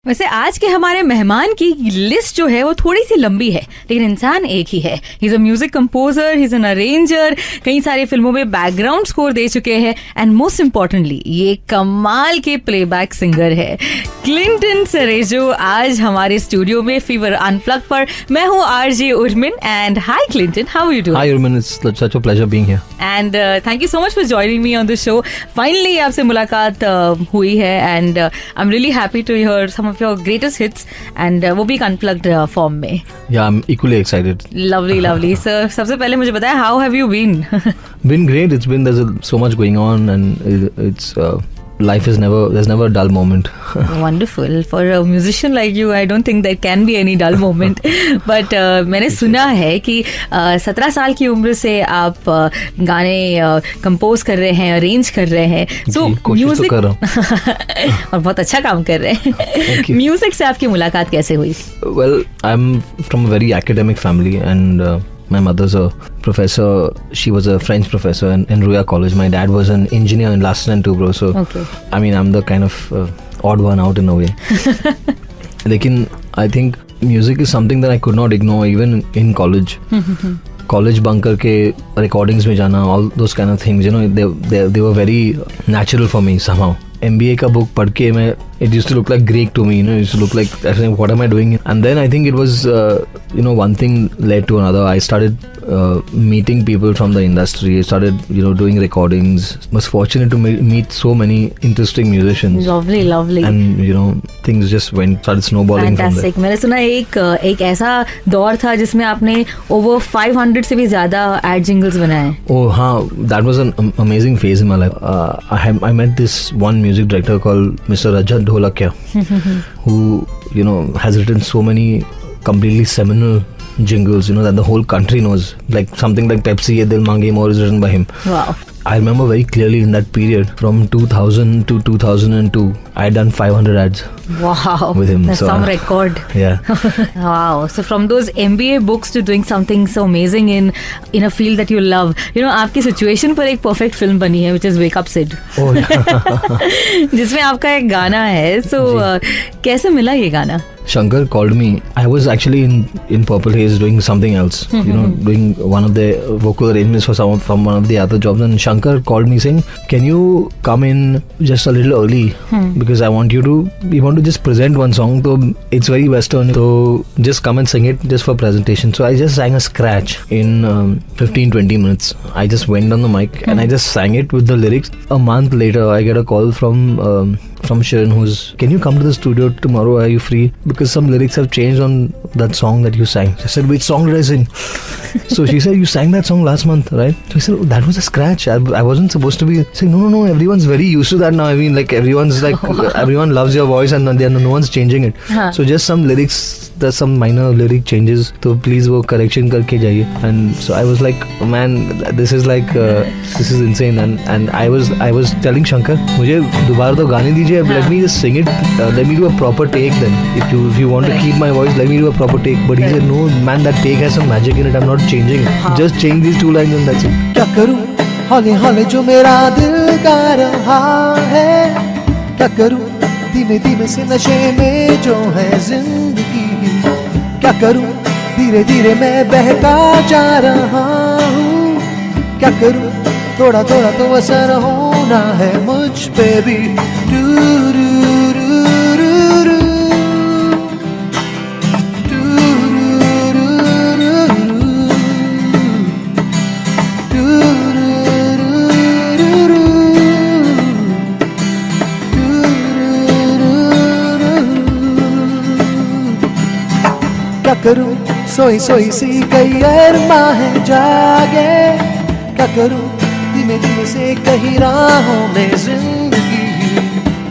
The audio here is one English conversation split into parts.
वैसे आज के हमारे मेहमान की लिस्ट जो है वो थोड़ी सी लंबी है, लेकिन इंसान एक ही है. He is a music composer, he is an arranger, कई सारी फिल्मों में बैकग्राउंड स्कोर दे चुके हैं एंड मोस्ट इम्पोर्टेंटली ये कमाल के प्लेबैक सिंगर है. क्लिंटन सेरेजो आज हमारे स्टूडियो में फीवर अनप्लग पर. मैं हूँ RJ Urmin and hi Clinton, how are you doing? Hi Urmin, it's such a pleasure being here. And thank you so much for joining me on the show. Finally आपसे मुलाकात हुई है and I am really happy to hear some of your greatest hits and वो भी एक unplugged form में. Yeah, I'm equally excited. Lovely lovely sir, सबसे पहले मुझे बताया how have you been? Been great. There's so much going on and it's life is there's never a dull moment. Wonderful. For a musician like you, I don't think there can be any dull moment. But मैंने सुना है कि 17 साल की उम्र से आप गाने कंपोज कर रहे हैं, अरेंज कर रहे हैं. So कोशिश तो कर रहा हूँ. और बहुत अच्छा काम कर रहे हैं. म्यूजिक से आपकी मुलाकात कैसे हुई? Well, I'm from a very academic family and my mother's a professor. She was a French professor in Ruya College. My dad was an engineer in Lassen and Tubro. So, okay. I mean, I'm the kind of odd one out in a way. Lekin, I think music is something that I could not ignore even in college. College bunk करके recordings में जाना, all those kind of things, you know, they were very natural for me somehow. MBA का book पढ़ के मैं it used to look like Greek to me, you know, it used to look like I was like, what am I doing? And then I think it was you know, one thing led to another. I started meeting people from the industry. I started, you know, doing recordings. Was fortunate to meet so many interesting musicians. Lovely. And you know, things just started snowballing. Fantastic. from there. मैंने सुना एक ऐसा दौर था जिसमें आपने over 500 से भी ज्यादा ad jingles बनाए. Oh हाँ, that was an amazing phase in my life. I met this one music director called Mr. Rajat Dholakia, who, you know, has written so many completely seminal jingles, you know, that the whole country knows. Like something like Pepsi Ye Dil Mange More is written by him. Wow. I remember very clearly in that period from 2000 to 2002 I had done 500 ads. Wow, with him. That's some record. Yeah. Wow. So from those MBA books to doing something so amazing in a field that you love. You know, आपकी situation पर एक perfect film बनी है which is Wake Up Sid. Oh yeah. जिसमें आपका एक गाना है. So कैसे मिला ये गाना? Shankar called me. I was actually in Purple Haze doing something else, you know, doing one of the vocal arrangements from one of the other jobs. And Shankar called me saying, "Can you come in just a little early? Because we want to just present one song. So it's very Western. So just come and sing it just for presentation." So I just sang a scratch in 15-20 minutes. I just went on the mic and I just sang it with the lyrics. A month later, I get a call from Sharon, can you come to the studio tomorrow? Are you free? Because some lyrics have changed on that song that you sang. I said, which song did I sing? So she said, you sang that song last month, right? So I said, oh, that was a scratch. I wasn't supposed to be saying, no, everyone's very used to that now. I mean, like everyone's like, everyone loves your voice and no one's changing it. So just some lyrics, there's some minor lyric changes. So please wo correction karke jaiye. And so I was like, oh, man, this is like, this is insane. And I was telling Shankar, मुझे दोबारा तो गाने दीजिए. Let me just sing it. Let me do a proper take then. If you want to keep my voice, let me do a proper take. But he said, no, man, that take has some magic in it. I'm not changing it. Just change these 2 lines and that's it. क्या करूं हौले हौले जो मेरा दिल गा रहा है, क्या करूं धीमे धीमे से नशे में जो है जिंदगी, क्या करूं धीरे धीरे मैं बहका जा रहा हूँ, क्या करूं थोड़ा थोड़ा तो असर होना है मुझ पे भी. क्या करूं सोई सोई सी कई अरमा है जागे, क्या करूं धीमे धीमे से कहीं राहों में जिंदगी,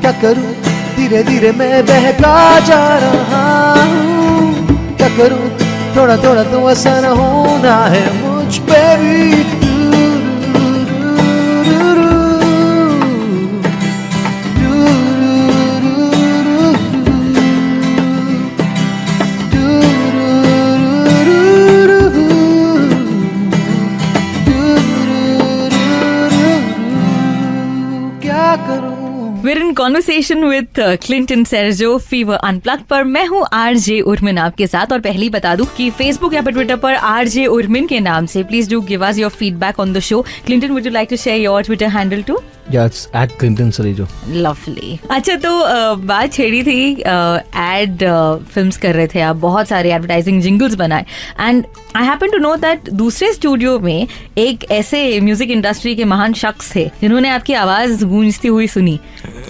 क्या करूं धीरे धीरे मैं बहका जा रहा हूँ, क्या करूं थोड़ा थोड़ा तो असर होना है मुझ पे भी. Conversation with Clinton Cerejo fever unplugged पर। मैं हूँ आरजे उर्मिन आपके साथ, और पहले ही बता दूं कि फेसबुक या ट्विटर पर आरजे उर्मिन के नाम से please do give us your feedback on the show. Clinton, would you like to share your Twitter handle too? Yeah, it's at Clinton Cerejo. Lovely. अच्छा, तो बात छेड़ी थी एड फिल्म्स कर रहे थे आप, बहुत सारे एडवर्टाइजिंग जिंगल्स बनाए, and I happen to know that दूसरे स्टूडियो में एक ऐसे म्यूजिक इंडस्ट्री के महान शख्स थे जिन्होंने आपकी आवाज गूंजती हुई सुनी,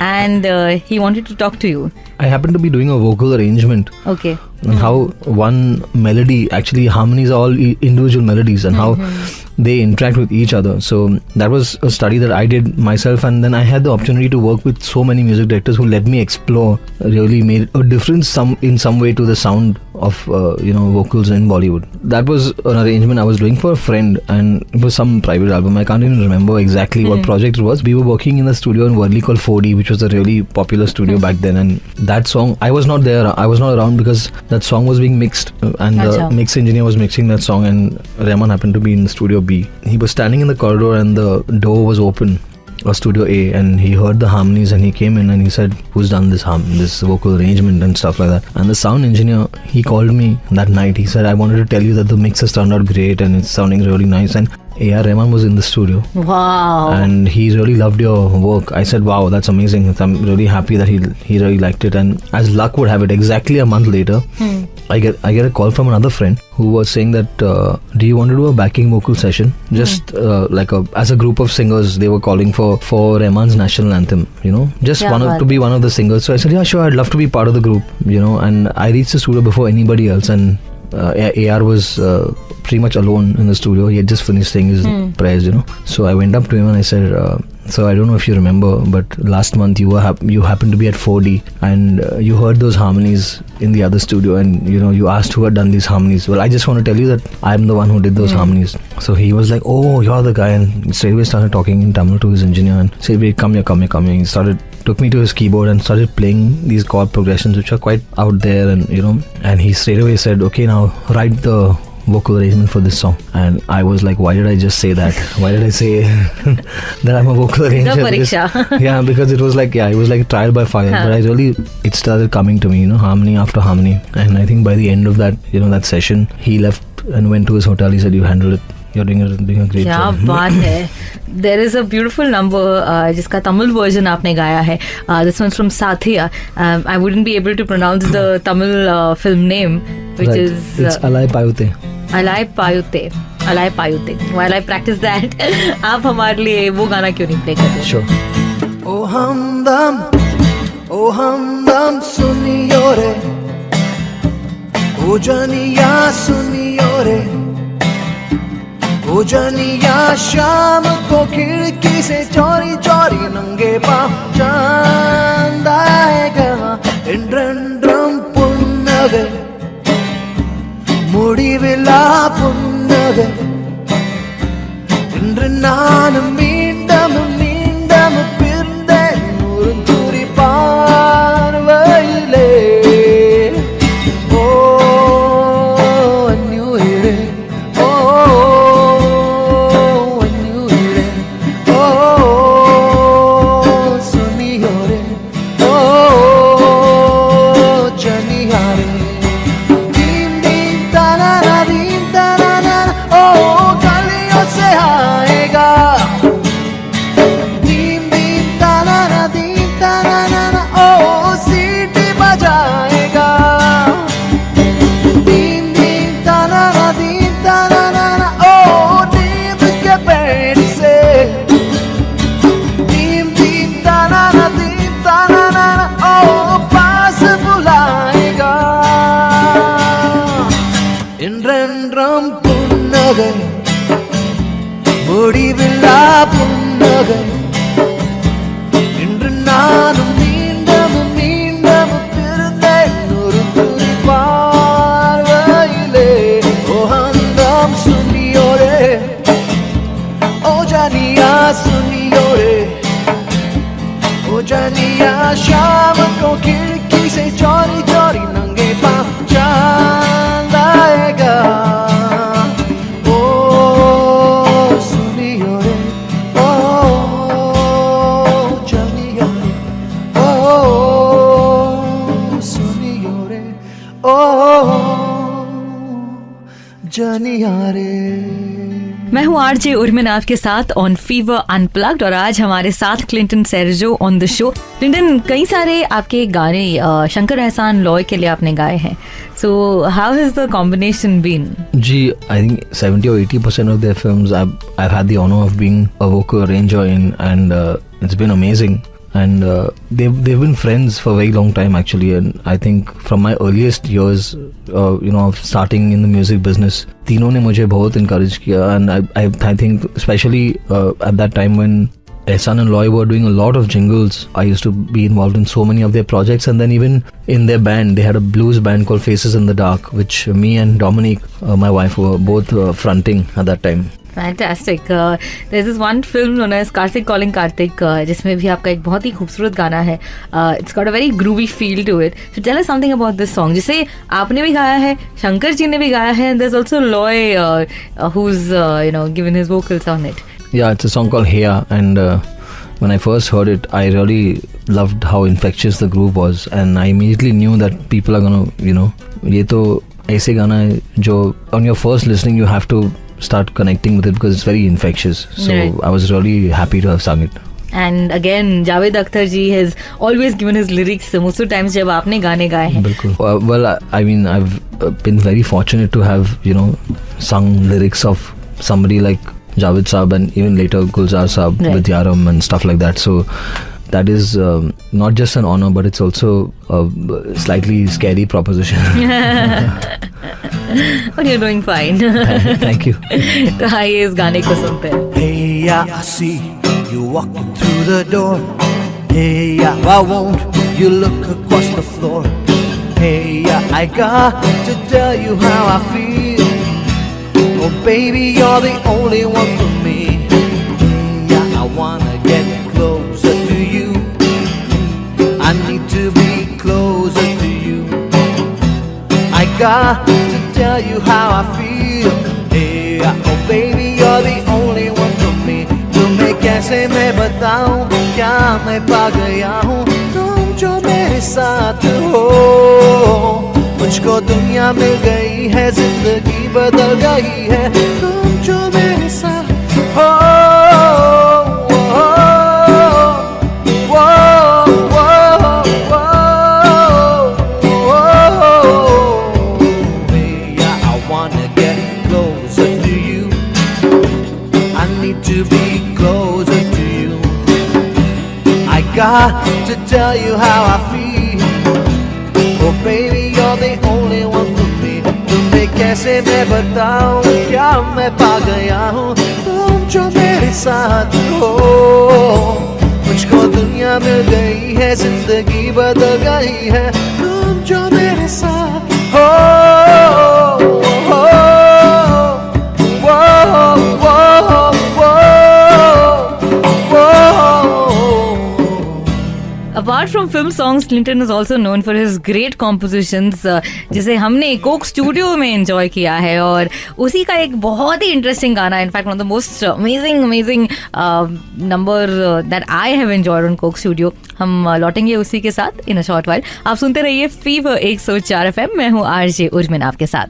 and he wanted to talk to you. I happened to be doing a vocal arrangement. Okay. And how one melody, actually harmonies are all individual melodies, and how they interact with each other. So that was a study that I did myself, and then I had the opportunity to work with so many music directors who let me explore, really made a difference in some way to the sound of vocals in Bollywood. That was an arrangement I was doing for a friend, and it was some private album. I can't even remember exactly what project it was. We were working in a studio in Worli called 4D, which was a really popular studio back then, and that song, I was not there, I was not around because that song was being mixed, and the mix engineer was mixing that song, and Rahman happened to be in Studio B. He was standing in the corridor and the door was open, Studio A, and he heard the harmonies, and he came in and he said, who's done this vocal arrangement and stuff like that. And the sound engineer, he called me that night. He said, I wanted to tell you that the mix has turned out great and it's sounding really nice. And A.R. Rahman was in the studio. Wow. And he really loved your work. I said, wow, that's amazing. I'm really happy that he really liked it. And as luck would have it, exactly a month later, I get a call from another friend who was saying that, do you want to do a backing vocal session? Just as a group of singers, they were calling for Rahman's national anthem, just to be one of the singers. So I said, yeah, sure, I'd love to be part of the group, and I reached the studio before anybody else, and AR was pretty much alone in the studio. He had just finished saying his prayers, So I went up to him and I said, so I don't know if you remember, but last month you happened to be at 4D, and you heard those harmonies in the other studio, and you asked who had done these harmonies. Well, I just want to tell you that I'm the one who did those harmonies. So he was like, oh, you're the guy, and straight away started talking in Tamil to his engineer and said, wait, come here. He took me to his keyboard and started playing these chord progressions which are quite out there, and and he straight away said, okay, now write the vocal arrangement for this song. And I was like, why did I just say that? Why did I say that I'm a vocal arranger? Because it was like trial by fire. But it started coming to me, harmony after harmony. And I think by the end of that, that session, he left and went to his hotel. He said, you handled it. You're doing a great job. क्या बात है. There is a beautiful number जिसका Tamil version आपने गाया है. This one's from Sathiya. I wouldn't be able to pronounce the Tamil film name, which is it's Alai Payute. Alai Payute. While I practice that, आप हमारे लिए वो गाना क्यों नहीं play करते? Sure. Oh हमदम सुनियो रे, ओ जनिया सुनियो रे, ओ जनिया शाम को खिड़की से चोरी चोरी नंगे पाँव चांद आएगा, इंद्रम पुन्नगे முடிவிலா புன்னகை இன்று நானும் மீண்டும் பிறந்தேன் ஒரு துளி பார்வையிலே. என்றென்றும் புன்னகை முடிவில்லா புன்னகை இன்று நானும் மீண்டும் பிறந்தேன் ஒரு துளி பார்வையிலே. ஓ ஹந்தம் சுனியோரே, ஓ ஜனியா சுனியோரே, ओ जनिया शाम को खिड़की से चोरी चोरी नंगे पाँव चांद आएगा. ओ जानिया रे। मैं हूँ आरजे उर्मिन आपके साथ ऑन फीवर अनप्लग्ड और आज हमारे साथ Clinton Cerejo on the show. Clinton, कई सारे आपके गाने शंकर एहसान लॉय के लिए आपने गाए हैं, so how has the combination been? जी, I think 70 or 80% of their films I've had the honor of being a vocal arranger in, and it's been amazing. And they've been friends for a very long time actually, and I think from my earliest years, of starting in the music business, तीनों ने मुझे बहुत encourage किया, and I think especially at that time when Ehsan and Loy were doing a lot of jingles, I used to be involved in so many of their projects, and then even in their band, they had a blues band called Faces in the Dark, which me and Dominique, my wife, were both fronting at that time. Fantastic. There's this one film known as Karthik Calling Karthik, जिसमें भी आपका एक बहुत ही खूबसूरत गाना है. It's got a very groovy feel to it. So tell us something about this song, जिसे आपने भी गाया है, शंकर जी ने भी गाया है, and there's also Loy who's given his vocals on it. Yeah, it's a song called Heya, and when I first heard it, I really loved how infectious the groove was, and I immediately knew that people are gonna, ये तो ऐसे गाना है जो on your first listening you have to start connecting with it because it's very infectious. So right. I was really happy to have sung it. And again, Javed Akhtar ji has always given his lyrics most of the times जब आपने गाने गाए हैं. बिल्कुल. Well, I mean, I've been very fortunate to have, sung lyrics of somebody like Javed Saab and even later Gulzar Saab right. with Yaram and stuff like that. So that is not just an honor, but it's also a slightly scary proposition. But you're doing fine. Thank you. तो आइए इस गाने को सुनते हैं. Hey, yeah, I see you walking through the door. Hey, yeah, why won't you look across the floor? Hey, yeah, I got to tell you how I feel. Oh, baby, you're the only one for me. Hey, yeah, I wanna get closer to you. I need to be closer to you. I got to tell you how I feel. Hey, oh baby, you're the only one for me. तुम्हें कैसे मैं बताऊं, क्या मैं पा गया हूँ तुम जो मेरे साथ हो. मुझको दुनिया मिल गई है, जिंदगी बदल गई है, तुम जो मेरे साथ हो. To be closer to you, I got to tell you how I feel. Oh baby, you're the only one for me. तुम्हें कैसे मैं बताऊं, क्या मैं पा गया हूँ तुम जो मेरे साथ हो. मुझको दुनिया मिल गई है, जिंदगी बदल गई है, तुम जो मेरे साथ हो. Apart from film songs, Clinton is also known for his great compositions, जिसे हमने कोक स्टूडियो में एंजॉय किया है, और उसी का एक बहुत ही इंटरेस्टिंग गाना, in fact one of the most amazing number that I have enjoyed on Coke studio. हम लौटेंगे उसी के साथ इन अ शॉर्ट वाइल. आप सुनते रहिए फीवर 104 FM. मैं हूँ आरजे उर्मिन आपके साथ.